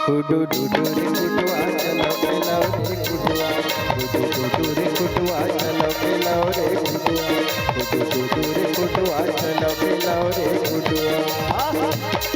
कुडू डूडू रे कुटुआ चलो पेलाओ रे कुटुआ कुडू डूडू रे कुटुआ चलो पेलाओ रे कुटुआ कुडू डूडू रे कुटुआ चलो पेलाओ रे कुटुआ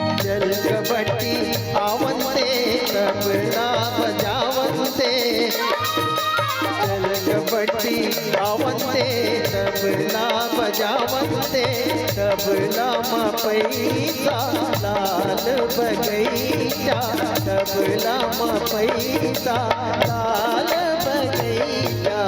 कबड्डी आवंते तबला बजावंते चल कबड्डी आवंते तबला बजावंते तबला मा पैसा लाल बगैचा तबला मा पैसा लाल बगैचा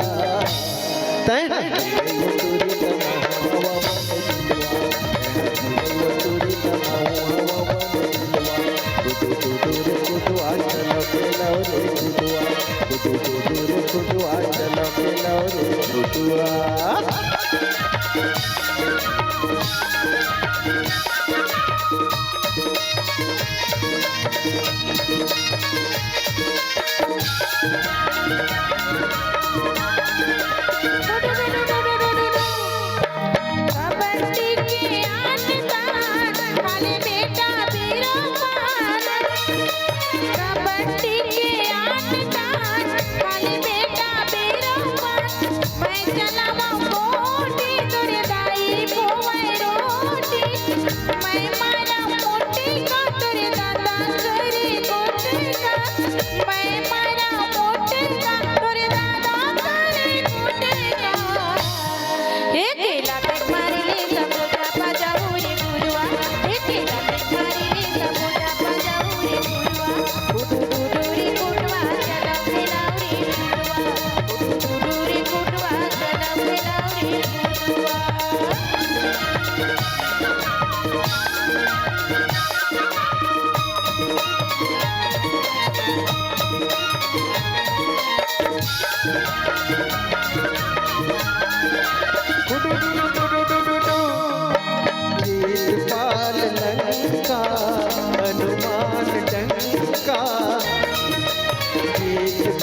हनुमान डंका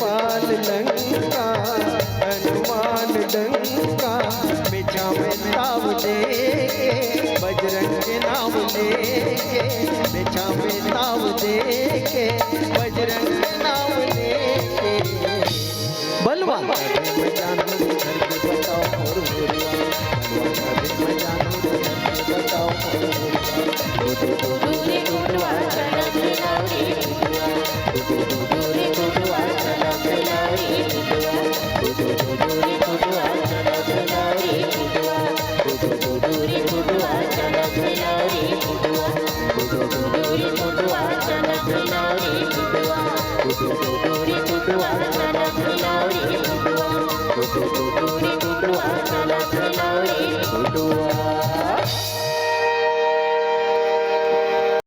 पाल लंका हनुमान डंका मिठा में ताव दे बजरंग के नाम लेके मिठा में ताव दे बजरंग के नाम लेके बलवान में जानू घर के बताओ और बलवान में जानू घर के बताओ और